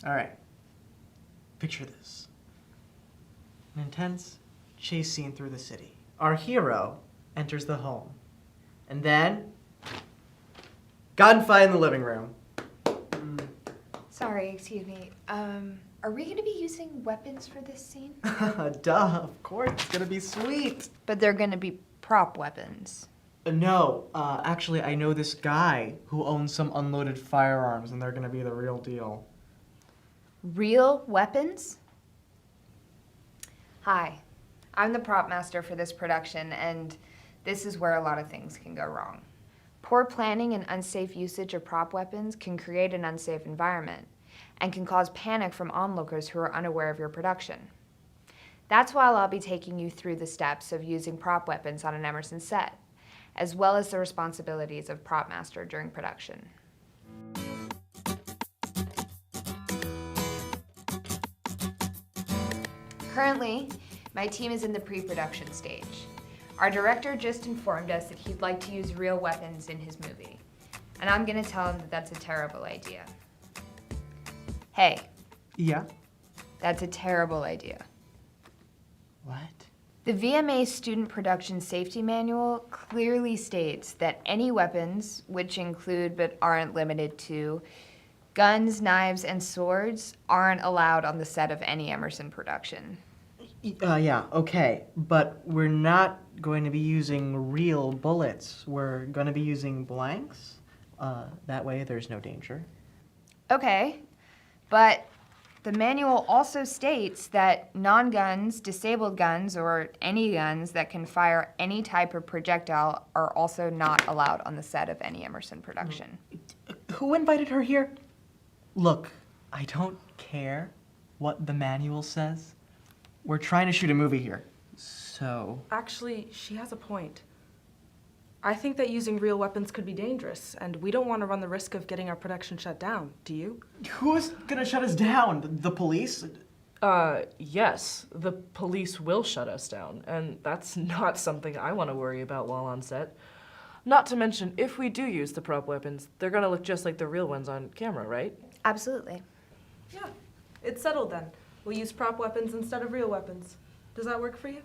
All right. Picture this. An intense chase scene through the city. Our hero enters the home. And then, gunfight in the living room. Sorry, excuse me. Are we gonna be using weapons for this scene? Duh, of course, it's gonna be sweet. But they're gonna be prop weapons. No, actually, I know this guy who owns some unloaded firearms, and they're gonna be the real deal. Real weapons? Hi, I'm the prop master for this production, and this is where a lot of things can go wrong. Poor planning and unsafe usage of prop weapons can create an unsafe environment and can cause panic from onlookers who are unaware of your production. That's why I'll be taking you through the steps of using prop weapons on an Emerson set, as well as the responsibilities of prop master during production. Currently, my team is in the pre-production stage. Our director just informed us that he'd like to use real weapons in his movie, and I'm gonna tell him that that's a terrible idea. Hey, Yeah? that's a terrible idea. What? The VMA Student Production Safety Manual clearly states that any weapons, which include but aren't limited to guns, knives, and swords, aren't allowed on the set of any Emerson production. Yeah, okay, but we're not going to be using real bullets. We're going to be using blanks. That way there's no danger. Okay, but the manual also states that non-guns, disabled guns, or any guns that can fire any type of projectile are also not allowed on the set of any Emerson production. Who invited her here? Look, I don't care what the manual says. We're trying to shoot a movie here. So... Actually, she has a point. I think that using real weapons could be dangerous, and we don't want to run the risk of getting our production shut down, do you? Who's gonna shut us down? The police? Yes, the police will shut us down, and that's not something I want to worry about while on set. Not to mention, if we do use the prop weapons, they're gonna look just like the real ones on camera, right? Absolutely. Yeah, it's settled then. We'll use prop weapons instead of real weapons. Does that work for you?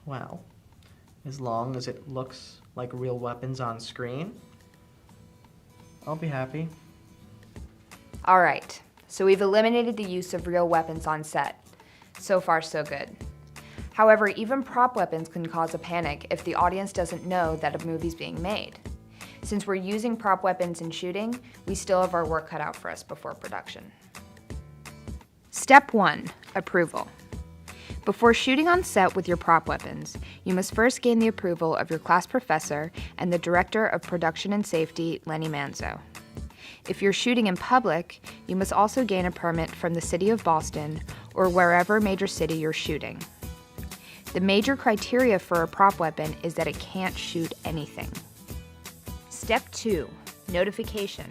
Well, as long as it looks like real weapons on screen, I'll be happy. All right, so we've eliminated the use of real weapons on set. So far, so good. However, even prop weapons can cause a panic if the audience doesn't know that a movie's being made. Since we're using prop weapons in shooting, we still have our work cut out for us before production. Step 1, approval. Before shooting on set with your prop weapons, you must first gain the approval of your class professor and the director of production and safety, Lenny Manzo. If you're shooting in public, you must also gain a permit from the city of Boston or wherever major city you're shooting. The major criteria for a prop weapon is that it can't shoot anything. Step 2, notification.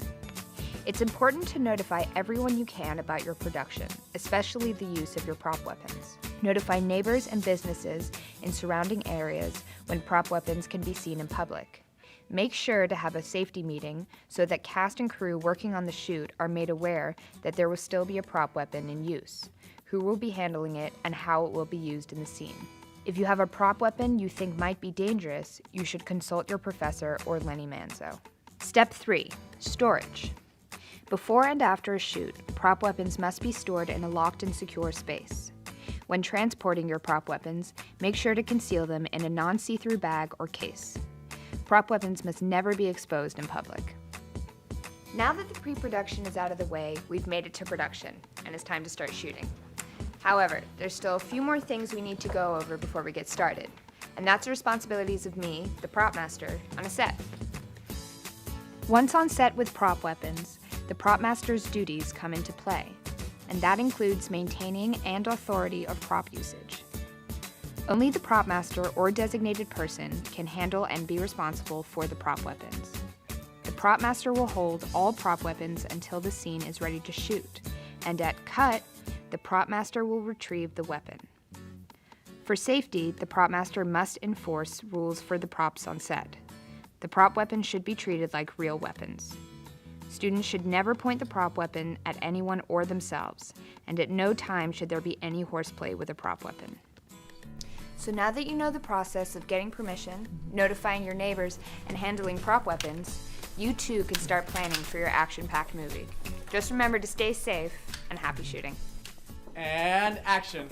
It's important to notify everyone you can about your production, especially the use of your prop weapons. Notify neighbors and businesses in surrounding areas when prop weapons can be seen in public. Make sure to have a safety meeting so that cast and crew working on the shoot are made aware that there will still be a prop weapon in use, who will be handling it, and how it will be used in the scene. If you have a prop weapon you think might be dangerous, you should consult your professor or Lenny Manzo. Step 3, storage. Before and after a shoot, prop weapons must be stored in a locked and secure space. When transporting your prop weapons, make sure to conceal them in a non-see-through bag or case. Prop weapons must never be exposed in public. Now that the pre-production is out of the way, we've made it to production, and it's time to start shooting. However, there's still a few more things we need to go over before we get started, and that's the responsibilities of me, the prop master, on a set. Once on set with prop weapons, the prop master's duties come into play, and that includes maintaining and authority of prop usage. Only the prop master or designated person can handle and be responsible for the prop weapons. The prop master will hold all prop weapons until the scene is ready to shoot, and at cut, the prop master will retrieve the weapon. For safety, the prop master must enforce rules for the props on set. The prop weapons should be treated like real weapons. Students should never point the prop weapon at anyone or themselves, and at no time should there be any horseplay with a prop weapon. So now that you know the process of getting permission, notifying your neighbors, and handling prop weapons, you too can start planning for your action-packed movie. Just remember to stay safe and happy shooting. And action.